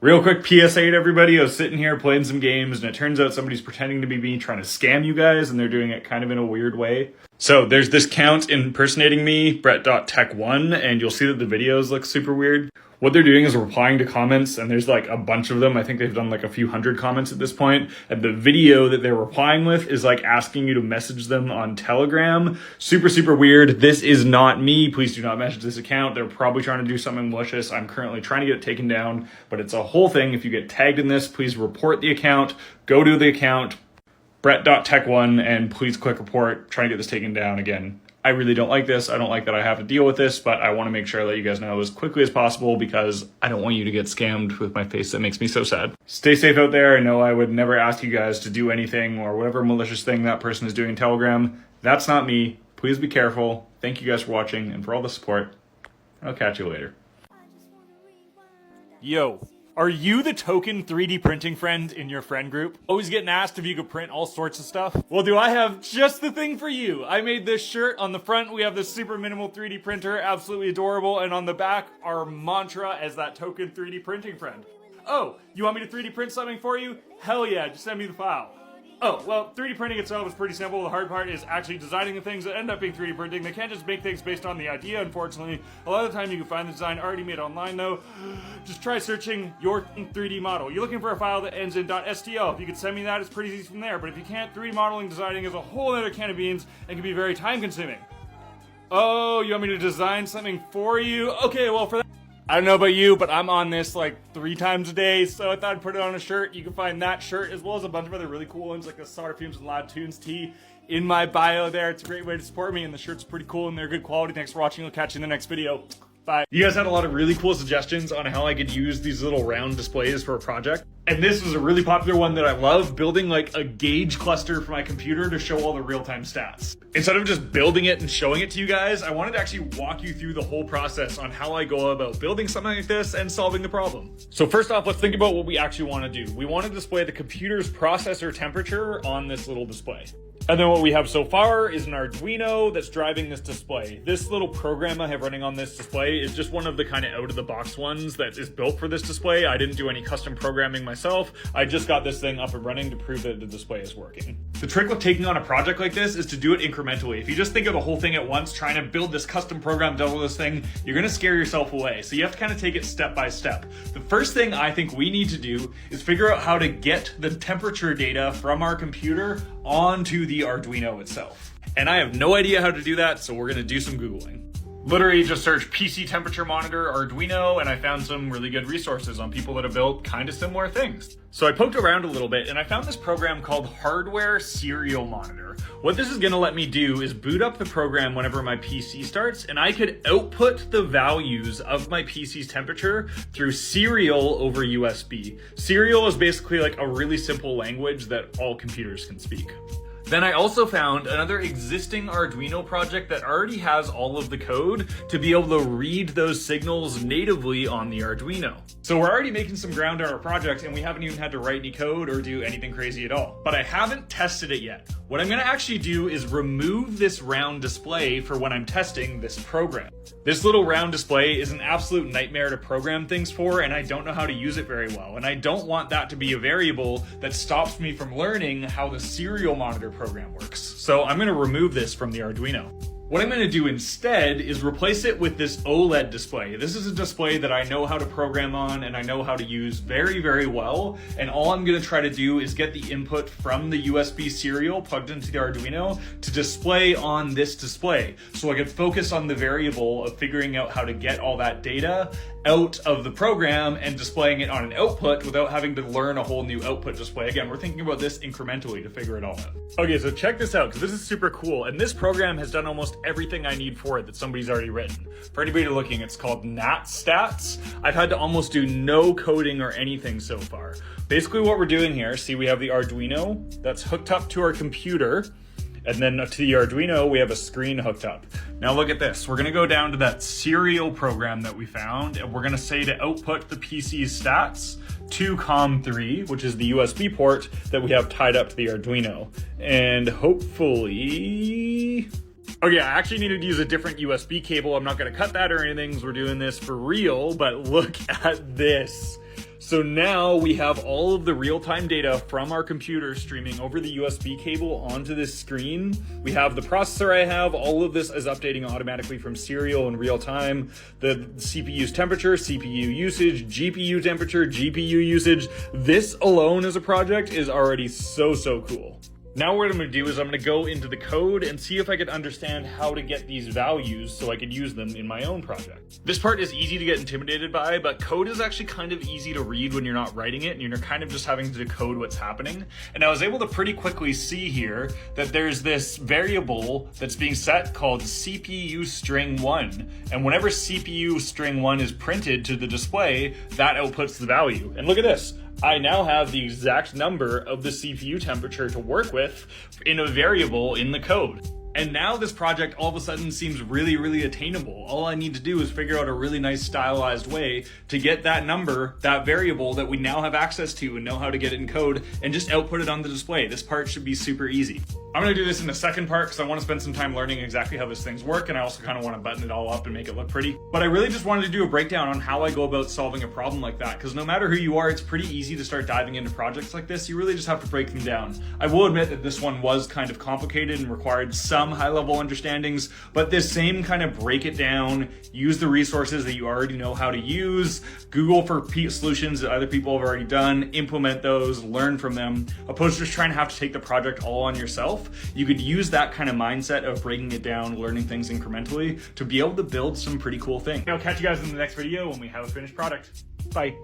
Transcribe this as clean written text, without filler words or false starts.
Real quick PSA to everybody, I was sitting here playing some games and it turns out somebody's pretending to be me trying to scam you guys and they're doing it kind of in a weird way. So there's this count impersonating me, Brett.tech1, and you'll see that the videos look super weird. What they're doing is replying to comments, and there's like a bunch of them. I think they've done like a few hundred comments at this point. And the video that they're replying with is like asking you to message them on Telegram. Super, super weird. This is not me. Please do not message this account. They're probably trying to do something malicious. I'm currently trying to get it taken down, but it's a whole thing. If you get tagged in this, please report the account. Go to the account, Brett.tech1, and please click report. Try to get this taken down again. I really don't like this. I don't like that I have to deal with this, but I want to make sure I let you guys know as quickly as possible because I don't want you to get scammed with my face. That makes me so sad. Stay safe out there. I know I would never ask you guys to do anything or whatever malicious thing that person is doing in Telegram. That's not me. Please be careful. Thank you guys for watching and for all the support. I'll catch you later. Yo. Are you the token 3D printing friend in your friend group? Always getting asked if you could print all sorts of stuff? Well, do I have just the thing for you? I made this shirt. On the front, we have this super minimal 3D printer, absolutely adorable. And on the back, our mantra as that token 3D printing friend. Oh, you want me to 3D print something for you? Hell yeah, just send me the file. Oh, well, 3D printing itself is pretty simple. The hard part is actually designing the things that end up being 3D printing. They can't just make things based on the idea, unfortunately. A lot of the time you can find the design already made online, though. Just try searching your 3D model. You're looking for a file that ends in .stl. If you could send me that, it's pretty easy from there. But if you can't, 3D modeling designing is a whole other can of beans and can be very time-consuming. Oh, you want me to design something for you? Okay, well, for that, I don't know about you, but I'm on this like 3 times a day, so I thought I'd put it on a shirt. You can find that shirt as well as a bunch of other really cool ones like the Solder Fumes and Loud Tunes tee in my bio there. It's a great way to support me, and the shirt's pretty cool and they're good quality. Thanks for watching. I'll catch you in the next video. Bye. You guys had a lot of really cool suggestions on how I could use these little round displays for a project. And this was a really popular one that I love, building like a gauge cluster for my computer to show all the real-time stats. Instead of just building it and showing it to you guys, I wanted to actually walk you through the whole process on how I go about building something like this and solving the problem. So first off, let's think about what we actually want to do. We want to display the computer's processor temperature on this little display. And then what we have so far is an Arduino that's driving this display. This little program I have running on this display is just one of the kind of out-of-the-box ones that is built for this display. I didn't do any custom programming myself. I just got this thing up and running to prove that the display is working. The trick with taking on a project like this is to do it incrementally. If you just think of the whole thing at once, trying to build this custom program, double this thing, you're gonna scare yourself away. So you have to kind of take it step by step. The first thing I think we need to do is figure out how to get the temperature data from our computer onto the Arduino itself. And I have no idea how to do that, so we're gonna do some Googling. Literally just search PC temperature monitor Arduino, and I found some really good resources on people that have built kind of similar things. So I poked around a little bit and I found this program called Hardware Serial Monitor. What this is gonna let me do is boot up the program whenever my PC starts, and I could output the values of my PC's temperature through serial over USB. Serial is basically like a really simple language that all computers can speak. Then I also found another existing Arduino project that already has all of the code to be able to read those signals natively on the Arduino. So we're already making some ground on our project and we haven't even had to write any code or do anything crazy at all. But I haven't tested it yet. What I'm gonna actually do is remove this round display for when I'm testing this program. This little round display is an absolute nightmare to program things for, and I don't know how to use it very well. And I don't want that to be a variable that stops me from learning how the serial monitor program works. So I'm gonna remove this from the Arduino. What I'm gonna do instead is replace it with this OLED display. This is a display that I know how to program on and I know how to use very, very well. And all I'm gonna try to do is get the input from the USB serial plugged into the Arduino to display on this display. So I can focus on the variable of figuring out how to get all that data out of the program and displaying it on an output without having to learn a whole new output display. Again, we're thinking about this incrementally to figure it all out. Okay, so check this out, because this is super cool. And this program has done almost everything I need for it that somebody's already written. For anybody looking, it's called NatStats. I've had to almost do no coding or anything so far. Basically what we're doing here, see we have the Arduino that's hooked up to our computer. And then to the Arduino, we have a screen hooked up. Now look at this. We're gonna go down to that serial program that we found, and we're gonna say to output the PC's stats to COM3, which is the USB port that we have tied up to the Arduino. And hopefully, okay, I actually needed to use a different USB cable. I'm not gonna cut that or anything, because we're doing this for real, but look at this. So now we have all of the real-time data from our computer streaming over the USB cable onto this screen. We have the processor I have. All of this is updating automatically from serial in real time. The CPU's temperature, CPU usage, GPU temperature, GPU usage. This alone as a project is already so cool. Now what I'm going to do is I'm going to go into the code and see if I can understand how to get these values so I could use them in my own project. This part is easy to get intimidated by, but code is actually kind of easy to read when you're not writing it and you're kind of just having to decode what's happening. And I was able to pretty quickly see here that there's this variable that's being set called CPU string 1. And whenever CPU string 1 is printed to the display, that outputs the value. And look at this. I now have the exact number of the CPU temperature to work with in a variable in the code. And now this project all of a sudden seems really attainable. All I need to do is figure out a really nice stylized way to get that number, that variable that we now have access to and know how to get it in code, and just output it on the display. This part should be super easy. I'm gonna do this in the second part because I want to spend some time learning exactly how these things work, and I also kind of want to button it all up and make it look pretty. But I really just wanted to do a breakdown on how I go about solving a problem like that, because no matter who you are, it's pretty easy to start diving into projects like this. You really just have to break them down. I will admit that this one was kind of complicated and required some high-level understandings, but this same kind of break it down, use the resources that you already know how to use, Google for solutions that other people have already done, implement those, learn from them, opposed to just trying to have to take the project all on yourself. You could use that kind of mindset of breaking it down, learning things incrementally to be able to build some pretty cool things. I'll catch you guys in the next video when we have a finished product. Bye.